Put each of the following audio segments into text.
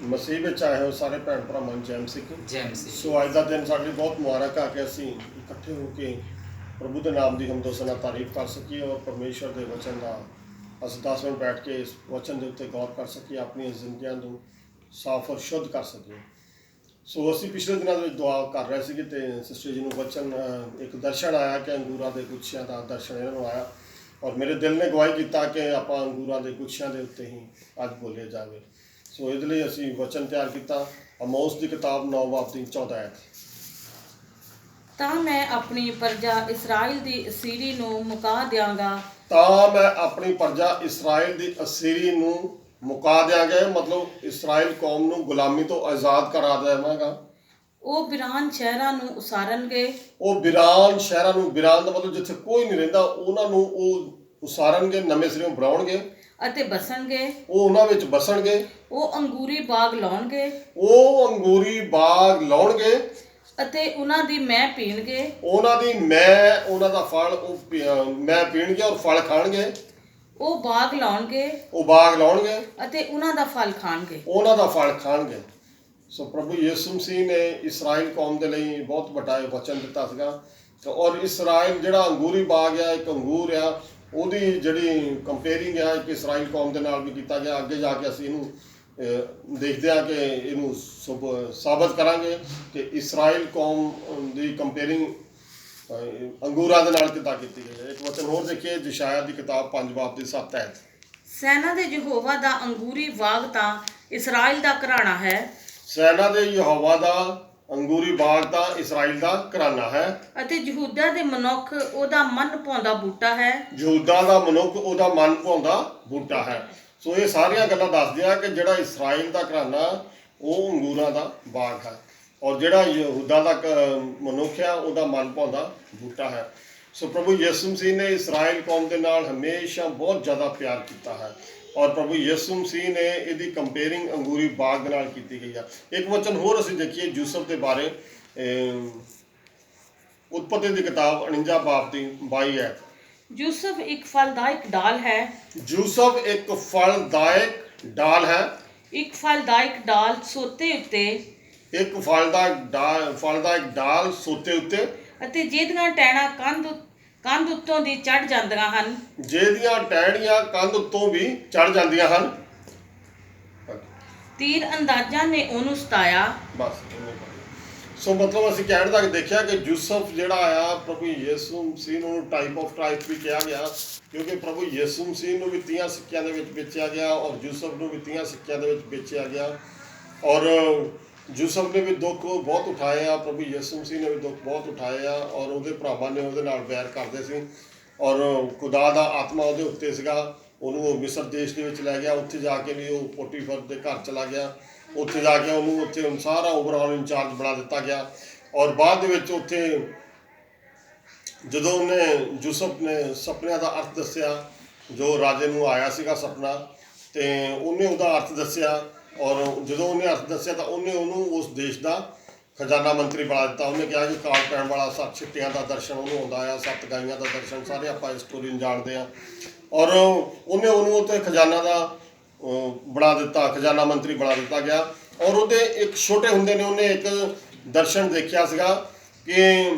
ਮਸੀਹ ਵਿੱਚ ਆਏ ਹੋ ਸਾਰੇ ਭੈਣ ਭਰਾਵਾਂ ਨੂੰ ਜੈ ਮਸੀਹ। ਜੈ ਮਸੀਹ। ਸੋ ਅੱਜ ਦਾ ਦਿਨ ਸਾਡੇ ਲਈ ਬਹੁਤ ਮੁਬਾਰਕ ਆ ਕਿ ਅਸੀਂ ਇਕੱਠੇ ਹੋ ਕੇ ਪ੍ਰਭੂ ਦੇ ਨਾਮ ਦੀ ਹਮਦੋਸਨਾ ਨਾਲ ਤਾਰੀਫ ਕਰ ਸਕੀਏ ਔਰ ਪਰਮੇਸ਼ਵਰ ਦੇ ਵਚਨ ਦਾ ਅਸੀਂ 10 ਮਿੰਟ ਬੈਠ ਕੇ ਇਸ ਵਚਨ ਦੇ ਉੱਤੇ ਗੌਰ ਕਰ ਸਕੀਏ, ਆਪਣੀਆਂ ਜ਼ਿੰਦਗੀਆਂ ਨੂੰ ਸਾਫ਼ ਔਰ ਸ਼ੁੱਧ ਕਰ ਸਕੀਏ। ਸੋ ਅਸੀਂ ਪਿਛਲੇ ਦਿਨਾਂ ਦੇ ਵਿੱਚ ਦੁਆ ਕਰ ਰਹੇ ਸੀਗੇ ਤੇ ਸਿਸਟਰ ਜੀ ਨੂੰ ਵਚਨ ਇੱਕ ਦਰਸ਼ਨ ਆਇਆ ਕਿ ਅੰਗੂਰਾਂ ਦੇ ਗੁੱਛਿਆਂ ਦਾ ਦਰਸ਼ਨ ਇਹਨਾਂ ਨੂੰ ਆਇਆ ਔਰ ਮੇਰੇ ਦਿਲ ਨੇ ਗਵਾਹੀ ਕੀਤਾ ਕਿ ਆਪਾਂ ਅੰਗੂਰਾਂ ਦੇ ਗੁੱਛਿਆਂ ਦੇ ਉੱਤੇ ਹੀ ਅੱਜ ਬੋਲਿਆ ਜਾਵੇ। ਸੋ ਇਹਦੇ ਲਈ ਅਸੀਂ ਵਚਨ ਤਿਆਰ ਕੀਤਾ, ਆਮੋਸ ਦੀ ਕਿਤਾਬ 9 ਬਾਬ ਦੀ 14 ਆਇਤ। ਤਾਂ ਮੈਂ ਆਪਣੀ ਪ੍ਰਜਾ ਇਸਰਾਇਲ ਦੀ ਅਸੀਰੀ ਨੂੰ ਮੁਕਾ ਦਿਆਂਗਾ। ਤਾਂ ਮੈਂ ਆਪਣੀ ਪ੍ਰਜਾ ਇਸਰਾਇਲ ਦੀ ਅਸੀਰੀ ਨੂੰ ਮੁਕਾ ਦਿਆਂਗਾ, ਮਤਲਬ ਇਸਰਾਇਲ ਕੌਮ ਨੂੰ ਗੁਲਾਮੀ ਤੋਂ ਆਜ਼ਾਦ ਕਰਾ ਦੇਵਾਂਗਾ। ਉਹ ਬਿਰਾਨ ਸ਼ਹਿਰਾਂ ਨੂੰ ਉਸਾਰਨਗੇ। ਉਹ ਬਿਰਾਨ ਸ਼ਹਿਰਾਂ ਨੂੰ, ਬਿਰਾਨ ਦਾ ਮਤਲਬ ਜਿੱਥੇ ਕੋਈ ਨਹੀਂ ਰਹਿੰਦਾ, ਉਹਨਾਂ ਨੂੰ ਉਹ ਉਸਾਰਨਗੇ, ਨਵੇਂ ਸਿਰੋਂ ਬਣਾਉਣਗੇ ਅਤੇ ਬਸਣਗੇ। ਉਹ ਉਹਨਾਂ ਵਿੱਚ ਬਸਣਗੇ। ਉਹ ਅੰਗੂਰੀ ਬਾਗ ਲਾਉਣਗੇ ਉਹ ਅੰਗੂਰੀ ਬਾਗ ਲਾਉਣਗੇ ਅਤੇ ਉਹਨਾਂ ਦੀ ਮੈਂ ਪੀਣਗੇ। ਉਹਨਾਂ ਦਾ ਫਲ ਮੈਂ ਪੀਣਗੇ ਔਰ ਫਲ ਖਾਣਗੇ। ਉਹ ਬਾਗ ਲਾਉਣਗੇ ਅਤੇ ਉਹਨਾਂ ਦਾ ਫਲ ਖਾਣਗੇ। ਸੋ ਪ੍ਰਭੂ ਯਿਸੂ ਮਸੀਹ ਨੇ ਇਸਰਾਇਲ ਕੌਮ ਦੇ ਲਈ ਬਹੁਤ ਵੱਡਾ ਵਚਨ ਦਿੱਤਾ ਸੀਗਾ ਔਰ ਇਸਰਾਇਲ ਜਿਹੜਾ ਅੰਗੂਰੀ ਬਾਗ ਆ, ਇੱਕ ਅੰਗੂਰ ਆ, ਉਹਦੀ ਜਿਹੜੀ ਕੰਪੇਅਰਿੰਗ ਆ ਇੱਕ ਇਸਰਾਇਲ ਕੌਮ ਦੇ ਨਾਲ ਵੀ ਕੀਤਾ ਗਿਆ। ਅੱਗੇ ਜਾ ਕੇ ਅਸੀਂ ਇਹਨੂੰ ਦੇਖਦੇ ਹਾਂ ਕਿ ਇਹਨੂੰ ਸਾਬਤ ਕਰਾਂਗੇ ਕਿ ਇਸਰਾਇਲ ਕੌਮ ਦੀ ਕੰਪੇਅਰਿੰਗ ਅੰਗੂਰਾਂ ਦੇ ਨਾਲ ਕਿੱਦਾਂ ਕੀਤੀ ਗਈ ਹੈ। ਇੱਕ ਵਚਨ ਹੋਰ ਦੇਖੀਏ, ਯਸ਼ਾਇਆ ਦੀ ਕਿਤਾਬ 5 ਬਾਬ ਦੀ 7 ਆਇਤ। ਸੈਨਾ ਦੇ ਯਹੋਵਾ ਦਾ ਅੰਗੂਰੀ ਬਾਗ ਤਾਂ ਇਸਰਾਇਲ ਦਾ ਘਰਾਣਾ ਹੈ। ਸੈਨਾ ਦੇ ਯਹੋਵਾ ਦਾ ਅੰਗੂਰੀ ਬਾਗ ਤਾਂ ਇਸਰਾਇਲ ਦਾ ਘਰਾਣਾ ਹੈ ਅਤੇ ਯਹੂਦਾ ਦੇ ਮਨੁੱਖ ਉਹਦਾ ਮਨ ਭਾਉਂਦਾ ਬੂਟਾ ਹੈ। ਯਹੂਦਾ ਦਾ ਮਨੁੱਖ ਉਹਦਾ ਮਨ ਭਾਉਂਦਾ ਬੂਟਾ ਹੈ। ਸੋ ਇਹ ਸਾਰੀਆਂ ਗੱਲਾਂ ਦੱਸਦੀਆਂ ਕਿ ਜਿਹੜਾ ਇਸਰਾਇਲ ਦਾ ਘਰਾਣਾ ਉਹ ਅੰਗੂਰਾਂ ਦਾ ਬਾਗ ਹੈ ਔਰ ਜਿਹੜਾ ਯਹੂਦਾ ਦਾ ਮਨੁੱਖ ਆ ਉਹਦਾ ਮਨ ਭਾਉਂਦਾ ਬੂਟਾ ਹੈ। ਸੋ ਪ੍ਰਭੂ ਯਿਸੂ ਮਸੀਹ ਨੇ ਇਸਰਾਇਲ ਕੌਮ ਦੇ ਨਾਲ ਹਮੇਸ਼ਾ ਬਹੁਤ ਜ਼ਿਆਦਾ ਪਿਆਰ ਕੀਤਾ ਹੈ ਔਰ ਪ੍ਰਭੂ ਯਿਸੂ ਮਸੀਹ ਨੇ ਇਹਦੀ ਕੰਪੇਅਰਿੰਗ ਅੰਗੂਰੀ ਬਾਗ ਦੇ ਨਾਲ ਕੀਤੀ ਗਈ ਆ। ਇੱਕ ਵਚਨ ਹੋਰ ਅਸੀਂ ਦੇਖੀਏ ਯੂਸਫ ਦੇ ਬਾਰੇ, ਉਤਪਤੀ ਦੀ ਕਿਤਾਬ 49 ਬਾਬ ਦੀ 22 ਹੈ। ਯੂਸਫ ਇੱਕ ਫਲਦਾਇਕ ਡਾਲ ਹੈ। ਯੂਸਫ ਇੱਕ ਫਲਦਾਇਕ ਡਾਲ ਹੈ। ਇੱਕ ਫਲਦਾਇਕ ਡਾਲ ਸੋਤੇ ਉੱਤੇ। ਇੱਕ ਫਲਦਾਇਕ ਡਾਲ ਸੋਤੇ ਉੱਤੇ ਅਤੇ ਜਿਹਦੀਆਂ ਟਹਿਣਾ ਕੰਧ ਉੱਤੋਂ ਦੀ ਚੜ ਜਾਂਦੀਆਂ ਹਨ। ਜਿਹਦੀਆਂ ਟਹਿਣੀਆਂ ਕੰਧ ਉੱਤੋਂ ਵੀ ਚੜ ਜਾਂਦੀਆਂ ਹਨ। ਤੀਰ ਅੰਦਾਜ਼ਾਂ ਨੇ ਉਹਨੂੰ ਸਤਾਇਆ। ਬਸ ਸੋ ਮਤਲਬ ਅਸੀਂ ਕਹਿਣ ਤੱਕ ਦੇਖਿਆ ਕਿ ਯੂਸਫ ਜਿਹੜਾ ਆ ਪ੍ਰਭੂ ਯਿਸੂ ਮਸੀਹ ਨੂੰ ਟਾਈਪ ਵੀ ਕਿਹਾ ਗਿਆ ਕਿਉਂਕਿ ਪ੍ਰਭੂ ਯਿਸੂ ਮਸੀਹ ਨੂੰ ਵੀ 30 ਸਿੱਕਿਆਂ ਦੇ ਵਿੱਚ ਵੇਚਿਆ ਗਿਆ ਔਰ ਯੂਸਫ ਨੂੰ ਵੀ 30 ਸਿੱਕਿਆਂ ਦੇ ਵਿੱਚ ਵੇਚਿਆ ਗਿਆ ਔਰ ਯੂਸਫ ਨੇ ਵੀ ਦੁੱਖ ਬਹੁਤ ਉਠਾਏ ਆ, ਪ੍ਰਭੂ ਯਿਸੂ ਮਸੀਹ ਨੇ ਵੀ ਦੁੱਖ ਬਹੁਤ ਉਠਾਏ ਆ ਔਰ ਉਹਦੇ ਭਰਾਵਾਂ ਨੇ ਉਹਦੇ ਨਾਲ ਵੈਰ ਕਰਦੇ ਸੀ ਔਰ ਖੁਦਾ ਦਾ ਆਤਮਾ ਉਹਦੇ ਉੱਤੇ ਸੀਗਾ। ਉਹਨੂੰ ਉਹ ਮਿਸਰ ਦੇਸ਼ ਦੇ ਵਿੱਚ ਲੈ ਗਿਆ, ਉੱਥੇ ਜਾ ਕੇ ਵੀ ਉਹ ਪੋਟੀਫਰ ਦੇ ਘਰ ਚਲਾ ਗਿਆ, ਉੱਥੇ ਜਾ ਕੇ ਉਹਨੂੰ ਉੱਥੇ ਸਾਰਾ ਓਵਰਆਲ ਇੰਚਾਰਜ ਬਣਾ ਦਿੱਤਾ ਗਿਆ ਔਰ ਬਾਅਦ ਦੇ ਵਿੱਚ ਉੱਥੇ ਜਦੋਂ ਉਹਨੇ ਯੂਸਫ ਨੇ ਸੁਪਨਿਆਂ ਦਾ ਅਰਥ ਦੱਸਿਆ, ਜੋ ਰਾਜੇ ਨੂੰ ਆਇਆ ਸੀਗਾ ਸੁਪਨਾ, ਅਤੇ ਉਹਨੇ ਉਹਦਾ ਅਰਥ ਦੱਸਿਆ ਔਰ ਜਦੋਂ ਉਹਨੇ ਅਰਥ ਦੱਸਿਆ ਤਾਂ ਉਹਨੇ ਉਹਨੂੰ ਉਸ ਦੇਸ਼ ਦਾ ਖਜ਼ਾਨਾ ਮੰਤਰੀ ਬਣਾ ਦਿੱਤਾ। ਉਹਨੇ ਕਿਹਾ ਕਿ ਕਾਲ ਪੈਣ ਵਾਲਾ 7 ਛਿੱਟਿਆਂ ਦਾ ਦਰਸ਼ਨ ਉਹਨੂੰ ਆਉਂਦਾ ਆ, 7 ਗਾਈਆਂ ਦਾ ਦਰਸ਼ਨ, ਸਾਰੇ ਆਪਾਂ ਇਸ ਸਟੋਰੀ ਨੂੰ ਜਾਣਦੇ ਹਾਂ ਔਰ ਉਹਨੇ ਉਹਨੂੰ ਉੱਥੇ ਖਜ਼ਾਨਾ ਦਾ ਬਣਾ ਦਿੱਤਾ, ਖਜ਼ਾਨਾ ਮੰਤਰੀ ਬਣਾ ਦਿੱਤਾ ਗਿਆ ਔਰ ਉਹਦੇ ਇੱਕ ਛੋਟੇ ਹੁੰਦੇ ਨੇ ਉਹਨੇ ਇੱਕ ਦਰਸ਼ਨ ਦੇਖਿਆ ਸੀਗਾ ਕਿ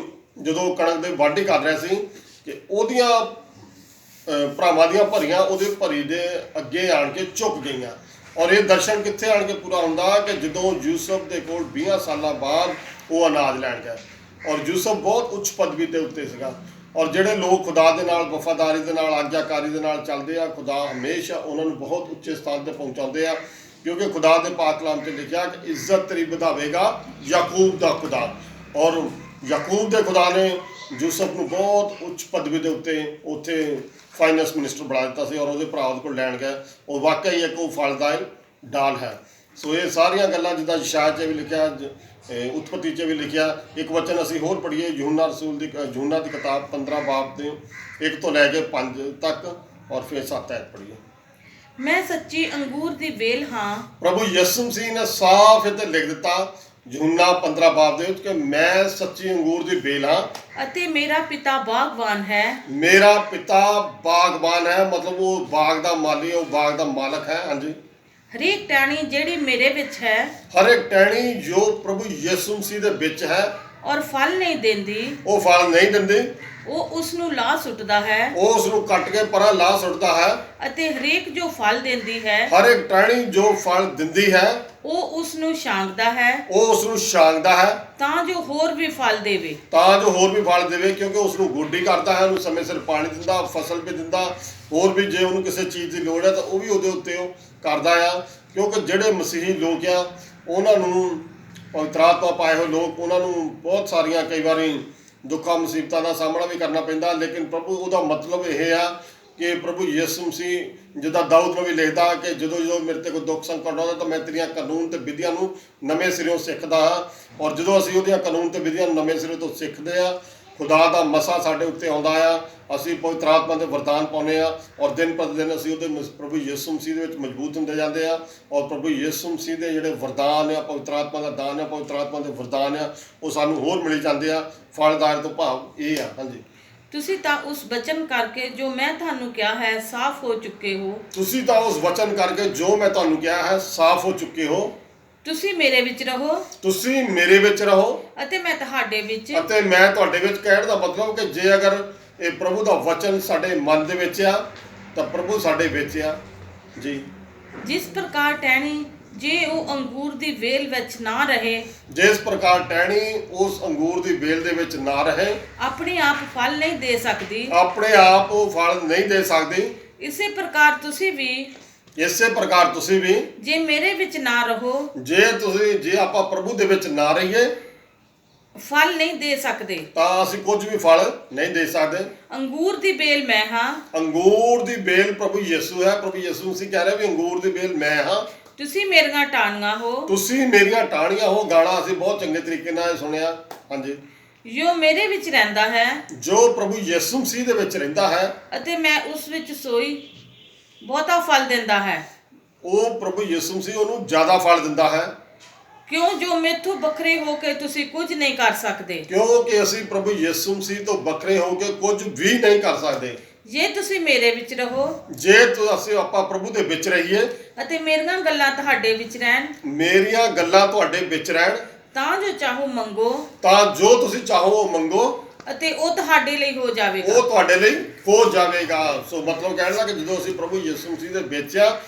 ਜਦੋਂ ਕਣਕ ਦੇ ਵਾਢੀ ਕਰ ਰਿਹਾ ਸੀ ਕਿ ਉਹਦੀਆਂ ਭਰਾਵਾਂ ਦੀਆਂ ਭਰੀਆਂ ਉਹਦੇ ਭਰੀ ਦੇ ਅੱਗੇ ਆਣ ਕੇ ਝੁਕ ਗਈਆਂ ਔਰ ਇਹ ਦਰਸ਼ਨ ਕਿੱਥੇ ਆਣ ਕੇ ਪੂਰਾ ਹੁੰਦਾ ਕਿ ਜਦੋਂ ਯੂਸਫ ਦੇ ਕੋਲ 20 ਸਾਲਾਂ ਬਾਅਦ ਉਹ ਅਨਾਜ ਲੈਣ ਗਿਆ ਔਰ ਯੂਸਫ ਬਹੁਤ ਉੱਚ ਪਦਵੀ ਦੇ ਉੱਤੇ ਸੀਗਾ ਔਰ ਜਿਹੜੇ ਲੋਕ ਖੁਦਾ ਦੇ ਨਾਲ ਵਫਾਦਾਰੀ ਦੇ ਨਾਲ, ਆਗਿਆਕਾਰੀ ਦੇ ਨਾਲ ਚੱਲਦੇ ਆ, ਖੁਦਾ ਹਮੇਸ਼ਾ ਉਹਨਾਂ ਨੂੰ ਬਹੁਤ ਉੱਚੇ ਸਥਾਨ 'ਤੇ ਪਹੁੰਚਾਉਂਦੇ ਆ ਕਿਉਂਕਿ ਖੁਦਾ ਦੇ ਪਾਕ ਕਲਾਮ 'ਚ ਲਿਖਿਆ ਕਿ ਇੱਜ਼ਤ ਤੇਰੀ ਵਧਾਵੇਗਾ ਯਾਕੂਬ ਦਾ ਖੁਦਾ ਔਰ ਯਾਕੂਬ ਦੇ ਖੁਦਾ ਨੇ ਯੂਸਫ ਨੂੰ ਬਹੁਤ ਉੱਚ ਪਦਵੀ ਦੇ ਉੱਥੇ ਫਾਈਨੈਂਸ ਮਿਨਿਸਟਰ ਬਣਾ ਦਿੱਤਾ ਸੀ ਔਰ ਉਹਦੇ ਭਰਾ ਉਹਦੇ ਕੋਲ ਲੈਣ ਗਏ। ਉਹ ਵਾਕਈ ਇੱਕ ਉਹ ਫਲਦਾਇਕ ਡਾਲ ਹੈ। ਸੋ ਇਹ ਸਾਰੀਆਂ ਗੱਲਾਂ ਜਿੱਦਾਂ ਯਸ਼ਾਇਆ 'ਚ ਵੀ ਲਿਖਿਆ, ਉਤਪਤੀ 'ਚ ਵੀ ਲਿਖਿਆ। ਇੱਕ ਵਚਨ ਅਸੀਂ ਹੋਰ ਪੜ੍ਹੀਏ, ਯੂਹੰਨਾ ਦੀ ਕਿਤਾਬ 15 ਬਾਬ ਦੇ 1 ਤੋਂ ਲੈ ਕੇ 5 ਤੱਕ ਔਰ ਫਿਰ 7 ਆਇਤ ਪੜ੍ਹੀਏ। ਮੈਂ ਸੱਚੀ ਅੰਗੂਰ ਦੀ ਵੇਲ ਹਾਂ। ਪ੍ਰਭੂ ਯਿਸੂ ਮਸੀਹ ਨੇ ਸਾਫ਼ ਇੱਥੇ ਲਿਖ ਦਿੱਤਾ ਯੂਹੰਨਾ 15 ਬਾਬ ਦੇ ਵਿੱਚ ਕਿ ਮੈਂ ਸੱਚੀ ਅੰਗੂਰ ਦੀ ਵੇਲ ਹਾਂ ਅਤੇ ਮੇਰਾ ਪਿਤਾ ਬਾਗਬਾਨ ਹੈ। ਮੇਰਾ ਪਿਤਾ ਬਾਗਬਾਨ ਹੈ, ਮਤਲਬ ਉਹ ਬਾਗ ਦਾ ਮਾਲੀ, ਉਹ ਬਾਗ ਦਾ ਮਾਲਕ ਹੈ। ਹਾਂਜੀ, ਹਰੇਕ ਟਾਹਣੀ ਜਿਹੜੀ ਮੇਰੇ ਵਿੱਚ ਹੈ ਹਰ ਇੱਕ ਟਹਿਣੀ ਜੋ ਪ੍ਰਭੂ ਯਿਸੂ ਮਸੀਹ ਦੇ ਵਿੱਚ ਹੈ ਔਰ ਫਲ ਨਹੀਂ ਦਿੰਦੀ, ਉਹ ਫਲ ਨਹੀਂ ਦਿੰਦੀ, ਉਹ ਉਸ ਨੂੰ ਲਾ ਸੁੱਟਦਾ ਹੈ। ਉਹ ਉਸ ਨੂੰ ਕੱਟ ਕੇ ਪਰਾਂ ਲਾ ਸੁੱਟਦਾ ਹੈ। ਅਤੇ ਹਰੇਕ ਜੋ ਫਲ ਦਿੰਦੀ ਹੈ ਹਰ ਇੱਕ ਟਹਿਣੀ ਜੋ ਫਲ ਦਿੰਦੀ ਹੈ ਉਹ ਉਸ ਨੂੰ ਛਾਂਗਦਾ ਹੈ, ਉਹ ਉਸ ਨੂੰ ਛਾਂਗਦਾ ਹੈ ਤਾਂ ਜੋ ਹੋਰ ਵੀ ਫਲ ਦੇਵੇ। ਤਾਂ ਜੋ ਹੋਰ ਵੀ ਫਲ ਦੇਵੇ, ਕਿਉਂਕਿ ਉਸ ਨੂੰ ਗੋਡੀ ਕਰਦਾ ਹੈ, ਉਹਨੂੰ ਸਮੇਂ ਸਿਰ ਪਾਣੀ ਦਿੰਦਾ, ਫਸਲ ਵੀ ਦਿੰਦਾ, ਹੋਰ ਵੀ ਜੇ ਉਹਨੂੰ ਕਿਸੇ ਚੀਜ਼ ਦੀ ਲੋੜ ਹੈ ਤਾਂ ਉਹ ਵੀ ਉਹਦੇ ਉੱਤੇ ਉਹ ਕਰਦਾ ਆ। ਕਿਉਂਕਿ ਜਿਹੜੇ ਮਸੀਹੀ ਲੋਕ ਆ ਉਹਨਾਂ ਨੂੰ ਪਵਿੱਤਰ ਆਤਮਾ ਪਾਏ ਹੋਏ ਲੋਕ, ਉਹਨਾਂ ਨੂੰ ਬਹੁਤ ਸਾਰੀਆਂ ਕਈ ਵਾਰੀ ਦੁੱਖਾਂ ਮੁਸੀਬਤਾਂ ਦਾ ਸਾਹਮਣਾ ਵੀ ਕਰਨਾ ਪੈਂਦਾ, ਲੇਕਿਨ ਪ੍ਰਭੂ ਉਹਦਾ ਮਤਲਬ ਇਹ ਆ ਕਿ ਪ੍ਰਭੂ ਯਿਸੂ ਮਸੀਹ ਜਿੱਦਾਂ ਦਾਊਦ ਨੂੰ ਵੀ ਲਿਖਦਾ ਕਿ ਜਦੋਂ ਮੇਰੇ ਤੇ ਕੋਈ ਦੁੱਖ ਸੰਕਟ ਆਉਂਦਾ ਤਾਂ ਮੈਂ ਤੇਰੀਆਂ ਕਾਨੂੰਨ ਤੇ ਵਿਧੀਆਂ ਨੂੰ ਨਵੇਂ ਸਿਰਿਓਂ ਸਿੱਖਦਾ ਹਾਂ। ਔਰ ਜਦੋਂ ਅਸੀਂ ਉਹਦੀਆਂ ਕਾਨੂੰਨ ਤੇ ਵਿਧੀਆਂ ਨੂੰ ਨਵੇਂ ਸਿਰੇ ਤੋਂ ਸਿੱਖਦੇ ਆ, ਖੁਦਾ ਦਾ ਮਸਾ ਸਾਡੇ ਉੱਤੇ ਆਉਂਦਾ ਆ, ਅਸੀਂ ਪਵਿੱਤਰ ਆਤਮਾ ਦੇ ਵਰਦਾਨ ਪਾਉਂਦੇ ਆ ਔਰ ਦਿਨ ਪਰ ਦਿਨ ਅਸੀਂ ਉਹਦੇ ਪ੍ਰਭੂ ਯਿਸੂ ਮਸੀਹ ਦੇ ਵਿੱਚ ਮਜ਼ਬੂਤ ਹੁੰਦੇ ਜਾਂਦੇ ਆ। ਔਰ ਪ੍ਰਭੂ ਯਿਸੂ ਮਸੀਹ ਦੇ ਜਿਹੜੇ ਵਰਦਾਨ ਆ, ਪਵਿੱਤਰ ਆਤਮਾ ਦਾ ਦਾਨ ਆ, ਪਵਿੱਤਰ ਆਤਮਾ ਦੇ ਵਰਦਾਨ ਆ, ਉਹ ਸਾਨੂੰ ਹੋਰ ਮਿਲੀ ਜਾਂਦੇ ਆ। ਫਲਦਾਰ ਤੋਂ ਭਾਵ ਇਹ ਆ। ਹਾਂਜੀ, ਤੁਸੀਂ ਤਾਂ ਉਸ ਬਚਨ ਕਰਕੇ ਜੋ ਮੈਂ ਤੁਹਾਨੂੰ ਕਿਹਾ ਹੈ ਸਾਫ਼ ਹੋ ਚੁੱਕੇ ਹੋ। ਤੁਸੀਂ ਤਾਂ ਉਸ ਵਚਨ ਕਰਕੇ ਜੋ ਮੈਂ ਤੁਹਾਨੂੰ ਕਿਹਾ ਹੈ ਸਾਫ਼ ਹੋ ਚੁੱਕੇ ਹੋ। ਤੁਸੀਂ ਮੇਰੇ ਵਿੱਚ ਰਹੋ ਤੁਸੀਂ ਮੇਰੇ ਵਿੱਚ ਰਹੋ ਅਤੇ ਮੈਂ ਤੁਹਾਡੇ ਵਿੱਚ। ਅਤੇ ਮੈਂ ਤੁਹਾਡੇ ਵਿੱਚ। ਕਹਿਣ ਦਾ ਮਤਲਬ ਕਿ ਜੇ ਅਗਰ ਇਹ ਪ੍ਰਭੂ ਦਾ ਵਚਨ ਸਾਡੇ ਮਨ ਦੇ ਵਿੱਚ ਆ ਤਾਂ ਪ੍ਰਭੂ ਸਾਡੇ ਵਿੱਚ ਆ ਜੀ। ਜਿਸ ਪ੍ਰਕਾਰ ਟਹਿਣੀ ਜੇ ਉਹ ਅੰਗੂਰ ਦੀ ਵੇਲ ਵਿੱਚ ਨਾ ਰਹੇ, ਜਿਸ ਪ੍ਰਕਾਰ ਟਹਿਣੀ ਉਸ ਅੰਗੂਰ ਦੀ ਵੇਲ ਦੇ ਵਿੱਚ ਨਾ ਰਹੇ, ਆਪਣੇ ਆਪ ਫਲ ਨਹੀਂ ਦੇ ਸਕਦੀ, ਆਪਣੇ ਆਪ ਉਹ ਫਲ ਨਹੀਂ ਦੇ ਸਕਦੀ, ਇਸੇ ਪ੍ਰਕਾਰ ਤੁਸੀਂ ਵੀ ਇਸੇ ਪ੍ਰਕਾਰ ਤੁਸੀਂ ਵੀ ਜੇ ਮੇਰੇ ਵਿੱਚ ਨਾ ਰਹੋ ਜੇ ਆਪਾਂ ਪ੍ਰਭੂ ਦੇ ਵਿੱਚ ਨਾ ਰਹੀਏ ਫਲ ਨਹੀਂ ਦੇ ਸਕਦੇ। ਤਾਂ ਅਸੀਂ ਕੁਝ ਵੀ ਫਲ ਨਹੀਂ ਦੇ ਸਕਦੇ। ਅੰਗੂਰ ਦੀ ਬੇਲ ਮੈਂ ਹਾਂ, ਅੰਗੂਰ ਦੀ ਬੇਲ ਪ੍ਰਭੂ ਯਿਸੂ ਹੈ। ਪ੍ਰਭੂ ਯਿਸੂ ਮਸੀਹ ਕਹਿ ਰਿਹਾ ਵੀ ਅੰਗੂਰ ਦੀ ਬੇਲ ਮੈਂ ਹਾਂ, ਤੁਸੀਂ ਮੇਰੀਆਂ ਟਾਹਣੀਆਂ ਹੋ। ਤੁਸੀਂ ਮੇਰੀਆਂ ਟਾਹਣੀਆਂ ਹੋ। ਗਾਣਾ ਅਸੀਂ ਬਹੁਤ ਚੰਗੇ ਤਰੀਕੇ ਨਾਲ ਸੁਣਿਆ। ਹਾਂਜੀ, ਜੋ ਮੇਰੇ ਵਿੱਚ ਰਹਿੰਦਾ ਹੈ ਜੋ ਪ੍ਰਭੂ ਯਿਸੂ ਮਸੀਹ ਦੇ ਵਿੱਚ ਰਹਿੰਦਾ ਹੈ ਅਤੇ ਮੈਂ ਉਸ ਵਿੱਚ ਸੋਈ ਬਹੁਤਾ ਫਲ ਦਿੰਦਾ ਹੈ। ਉਹ ਪ੍ਰਭੂ ਯਿਸੂ ਮਸੀਹ ਉਹਨੂੰ ਜ਼ਿਆਦਾ ਫਲ ਦਿੰਦਾ ਹੈ। ਕਿਉਂ ਜੋ ਮੈਥੋਂ ਵੱਖਰੇ ਹੋ ਕੇ ਤੁਸੀਂ ਕੁਝ ਨਹੀਂ ਕਰ ਸਕਦੇ। ਕਿਉਂਕਿ ਅਸੀਂ ਪ੍ਰਭੂ ਯਿਸੂ ਮਸੀਹ ਤੋਂ ਵੱਖਰੇ ਹੋ ਕੇ ਕੁਝ ਵੀ ਨਹੀਂ ਕਰ ਸਕਦੇ। ਜੇ ਤੁਸੀਂ ਮੇਰੇ ਵਿੱਚ ਰਹੋ ਜੇ ਅਸੀਂ ਆਪਾਂ ਪ੍ਰਭੂ ਦੇ ਵਿੱਚ ਰਹੀਏ ਅਤੇ ਮੇਰੀਆਂ ਗੱਲਾਂ ਤੁਹਾਡੇ ਵਿੱਚ ਰਹਿਣ, ਮੇਰੀਆਂ ਗੱਲਾਂ ਤੁਹਾਡੇ ਵਿੱਚ ਰਹਿਣ, ਤਾਂ ਜੋ ਚਾਹੋ ਮੰਗੋ ਤਾਂ ਜੋ ਤੁਸੀਂ ਚਾਹੋ ਉਹ ਮੰਗੋ ਅਤੇ ਉਹ ਤੁਹਾਡੇ ਲਈ ਹੋ ਜਾਵੇਗਾ। ਉਹ ਤੁਹਾਡੇ ਲਈ ਹੋ ਜਾਵੇਗਾ। ਸੋ ਮਤਲਬ ਕਹਿਣ ਦਾ ਕਿ ਜਦੋਂ ਅਸੀਂ ਪ੍ਰਭੂ ਯਿਸੂ ਮਸੀਹ ਦੇ ਵਿੱਚ ਆ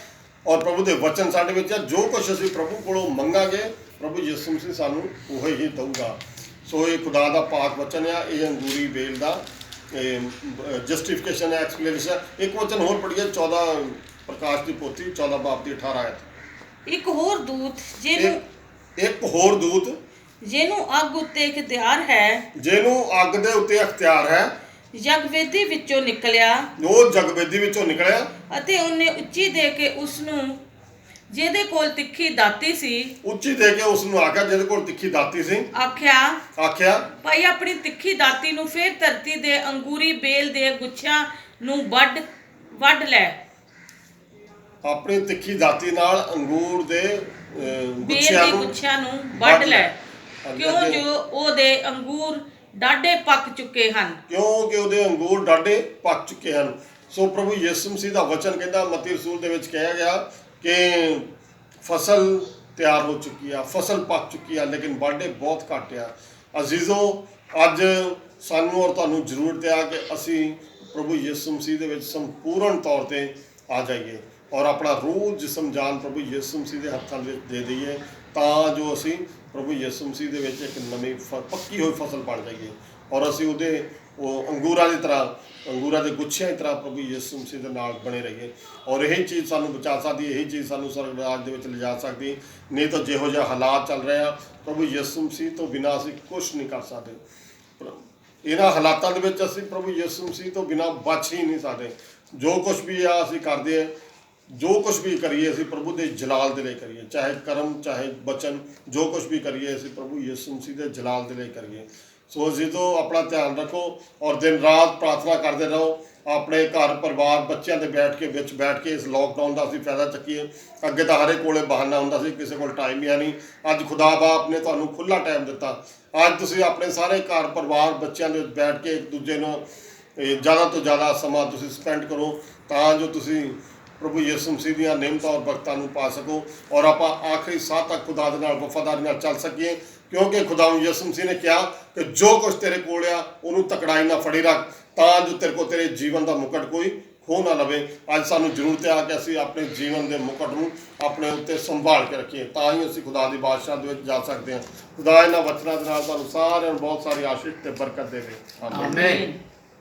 ਔਰ ਪ੍ਰਭੂ ਦੇ ਵਚਨ ਸਾਡੇ ਵਿੱਚ ਆ, ਜੋ ਕੁਝ ਅਸੀਂ ਪ੍ਰਭੂ ਕੋਲੋਂ ਮੰਗਾਂਗੇ ਪ੍ਰਭੂ ਯਿਸੂ ਮਸੀਹ ਸਾਨੂੰ ਉਹ ਹੀ ਦਊਗਾ। ਸੋ ਇਹ ਖੁਦਾ ਦਾ ਪਾਕ ਵਚਨ ਆ। ਇਹ ਅੰਗੂਰੀ ਬੇਲ ਦਾ ਜਸਟੀਫਿਕੇਸ਼ਨ ਹੈ, ਐਕਸਪਲੇਨੇਸ਼ਨ। ਇੱਕ ਵਚਨ ਹੋਰ ਪੜ੍ਹੀਏ, 14 ਪ੍ਰਕਾਸ਼ ਦੀ ਪੋਥੀ 14 ਬਾਬ ਦੀ 18 ਆਇਤ। ਇੱਕ ਹੋਰ ਦੂਤ ਜਿਹਨੂੰ ਅੱਗ ਉੱਤੇ ਇਖਤਿਆਰ ਹੈ, ਜਿਹਨੂੰ ਅੱਗ ਦੇ ਉੱਤੇ ਅਖਤਿਆਰ ਹੈ, ਜਗਵੇਦੀ ਵਿੱਚੋਂ ਨਿਕਲਿਆ, ਉਹ ਜਗਵੇਦੀ ਵਿੱਚੋਂ ਨਿਕਲਿਆ ਅਤੇ ਉਹਨੇ ਉੱਚੀ ਦੇ ਕੇ ਉਸ ਨੂੰ ਜਿਹਦੇ ਕੋਲ ਤਿੱਖੀ ਦਾਤੀ ਸੀ, ਉੱਚੀ ਦੇ ਕੇ ਉਸ ਨੂੰ ਆਖਿਆ ਜਿਹਦੇ ਕੋਲ ਤਿੱਖੀ ਦਾਤੀ ਸੀ, ਆਖਿਆ ਭਾਈ ਆਪਣੀ ਤਿੱਖੀ ਦਾਤੀ ਨੂੰ ਫੇਰ ਧਰਤੀ ਦੇ ਅੰਗੂਰੀ ਬੇਲ ਦੇ ਗੁੱਛਿਆਂ ਨੂੰ ਵੱਢ ਲੈ। ਆਪਣੀ ਤਿੱਖੀ ਦਾਤੀ ਨਾਲ ਅੰਗੂਰ ਦੇ ਗੁੱਛਿਆਂ ਨੂੰ ਵੱਢ ਲੈ, ਕਿਉਂ ਜੋ ਉਹਦੇ ਅੰਗੂਰ ਡਾਢੇ ਪੱਕ ਚੁੱਕੇ ਹਨ। ਕਿਉਂਕਿ ਉਹਦੇ ਅੰਗੂਰ ਡਾਢੇ ਪੱਕ ਚੁੱਕੇ ਹਨ। ਸੋ ਪ੍ਰਭੂ ਯਿਸੂ ਮਸੀਹ ਦਾ ਵਚਨ ਕਹਿੰਦਾ, ਮਤੀ ਰਸੂਲ ਦੇ ਵਿੱਚ ਕਿਹਾ ਗਿਆ ਕਿ ਫਸਲ ਤਿਆਰ ਹੋ ਚੁੱਕੀ ਆ, ਫਸਲ ਪੱਕ ਚੁੱਕੀ ਆ, ਲੇਕਿਨ ਵਾਢੇ ਬਹੁਤ ਘੱਟ ਆ। ਅਜ਼ੀਜ਼ੋ, ਅੱਜ ਸਾਨੂੰ ਔਰ ਤੁਹਾਨੂੰ ਜ਼ਰੂਰਤ ਆ ਕਿ ਅਸੀਂ ਪ੍ਰਭੂ ਯਿਸੂ ਮਸੀਹ ਦੇ ਵਿੱਚ ਸੰਪੂਰਨ ਤੌਰ ਤੇ ਆ ਜਾਈਏ ਔਰ ਆਪਣਾ ਰੂਹ ਜਿਸਮ ਜਾਨ ਪ੍ਰਭੂ ਯਿਸੂ ਮਸੀਹ ਦੇ ਹੱਥਾਂ ਵਿੱਚ ਦੇ ਦਈਏ, ਤਾਂ ਜੋ ਅਸੀਂ ਪ੍ਰਭੂ ਯਿਸੂ ਮਸੀਹ ਦੇ ਵਿੱਚ ਇੱਕ ਨਵੀਂ ਪੱਕੀ ਹੋਈ ਫਸਲ ਬਣ ਜਾਈਏ ਔਰ ਅਸੀਂ ਉਹਦੇ ਉਹ ਅੰਗੂਰਾਂ ਦੀ ਤਰ੍ਹਾਂ, ਅੰਗੂਰਾਂ ਦੇ ਗੁੱਛਿਆਂ ਦੀ ਤਰ੍ਹਾਂ ਪ੍ਰਭੂ ਯਿਸੂ ਮਸੀਹ ਦੇ ਨਾਲ ਬਣੇ ਰਹੀਏ। ਔਰ ਇਹੀ ਚੀਜ਼ ਸਾਨੂੰ ਬਚਾ ਸਕਦੀ, ਇਹੀ ਚੀਜ਼ ਸਾਨੂੰ ਸਵਰਗ ਰਾਜ ਦੇ ਵਿੱਚ ਲਿਜਾ ਸਕਦੀ। ਨਹੀਂ ਤਾਂ ਜਿਹੋ ਜਿਹਾ ਹਾਲਾਤ ਚੱਲ ਰਹੇ ਆ, ਪ੍ਰਭੂ ਯਿਸੂ ਮਸੀਹ ਤੋਂ ਬਿਨਾਂ ਅਸੀਂ ਕੁਝ ਨਹੀਂ ਕਰ ਸਕਦੇ। ਇਹਨਾਂ ਹਾਲਾਤਾਂ ਦੇ ਵਿੱਚ ਅਸੀਂ ਪ੍ਰਭੂ ਯਿਸੂ ਮਸੀਹ ਤੋਂ ਬਿਨਾਂ ਬਚ ਹੀ ਨਹੀਂ ਸਕਦੇ। ਜੋ ਕੁਝ ਵੀ ਆ ਅਸੀਂ ਕਰਦੇ ਹਾਂ, ਜੋ ਕੁਝ ਵੀ ਕਰੀਏ ਅਸੀਂ ਪ੍ਰਭੂ ਦੇ ਜਲਾਲ ਦੇ ਲਈ ਕਰੀਏ, ਚਾਹੇ ਕਰਮ ਚਾਹੇ ਬਚਨ, ਜੋ ਕੁਝ ਵੀ ਕਰੀਏ ਅਸੀਂ ਪ੍ਰਭੂ ਯਿਸੂ ਮਸੀਹ ਦੇ ਜਲਾਲ ਦੇ ਲਈ ਕਰੀਏ। ਸੋ ਜਦੋਂ ਆਪਣਾ ਧਿਆਨ ਰੱਖੋ ਔਰ ਦਿਨ ਰਾਤ ਪ੍ਰਾਰਥਨਾ ਕਰਦੇ ਰਹੋ। ਆਪਣੇ ਘਰ ਪਰਿਵਾਰ ਬੱਚਿਆਂ ਦੇ ਵਿੱਚ ਬੈਠ ਕੇ ਇਸ ਲੋਕਡਾਊਨ ਦਾ ਅਸੀਂ ਫਾਇਦਾ ਚੱਕੀਏ। ਅੱਗੇ ਤਾਂ ਹਰੇ ਕੋਲੇ ਬਹਾਨਾ ਹੁੰਦਾ ਸੀ, ਕਿਸੇ ਕੋਲ ਟਾਈਮ ਹੀ ਨਹੀਂ। ਅੱਜ ਖੁਦਾ ਬਾਪ ਨੇ ਤੁਹਾਨੂੰ ਖੁੱਲ੍ਹਾ ਟਾਈਮ ਦਿੱਤਾ। ਅੱਜ ਤੁਸੀਂ ਆਪਣੇ ਸਾਰੇ ਘਰ ਪਰਿਵਾਰ ਬੱਚਿਆਂ ਦੇ ਵਿੱਚ ਬੈਠ ਕੇ ਇੱਕ ਦੂਜੇ ਨੂੰ ਜ਼ਿਆਦਾ ਤੋਂ ਜ਼ਿਆਦਾ ਸਮਾਂ ਤੁਸੀਂ ਸਪੈਂਡ ਕਰੋ, ਤਾਂ ਜੋ ਤੁਸੀਂ ਪ੍ਰਭੂ ਯਿਸੂ ਮਸੀਹ ਦੀਆਂ ਨਿਯਮਤਾਂ ਔਰ ਬਰਕਤਾਂ ਨੂੰ ਪਾ ਸਕੋ ਔਰ ਆਪਾਂ ਆਖਰੀ ਸਾਹ ਤੱਕ ਖੁਦਾ ਦੇ ਨਾਲ ਵਫਾਦਾਰੀ ਨਾਲ ਚੱਲ ਸਕੀਏ, ਕਿਉਂਕਿ ਖੁਦਾਵੰਦ ਯਿਸੂ ਮਸੀਹ ਨੇ ਕਿਹਾ ਕਿ ਜੋ ਕੁਝ ਤੇਰੇ ਕੋਲ ਆ ਉਹਨੂੰ ਤਕੜਾਈ ਨਾਲ ਫੜੀ ਰੱਖ, ਤਾਂ ਜੋ ਤੇਰੇ ਕੋਲ ਤੇਰੇ ਜੀਵਨ ਦਾ ਮੁਕਟ ਕੋਈ ਖੋ ਨਾ ਲਵੇ। ਅੱਜ ਸਾਨੂੰ ਜ਼ਰੂਰਤ ਆ ਕਿ ਅਸੀਂ ਆਪਣੇ ਜੀਵਨ ਦੇ ਮੁਕਟ ਨੂੰ ਆਪਣੇ ਉੱਤੇ ਸੰਭਾਲ ਕੇ ਰੱਖੀਏ, ਤਾਂ ਹੀ ਅਸੀਂ ਖੁਦਾ ਦੀ ਬਾਦਸ਼ਾਹ ਦੇ ਵਿੱਚ ਜਾ ਸਕਦੇ ਹਾਂ। ਖੁਦਾ ਇਹਨਾਂ ਵਚਨਾਂ ਦੇ ਨਾਲ ਤੁਹਾਨੂੰ ਸਾਰਿਆਂ ਨੂੰ ਬਹੁਤ ਸਾਰੀ ਆਸ਼ੀਸ਼ ਤੇ ਬਰਕਤ ਦੇਵੇ। ਆਮੀਨ।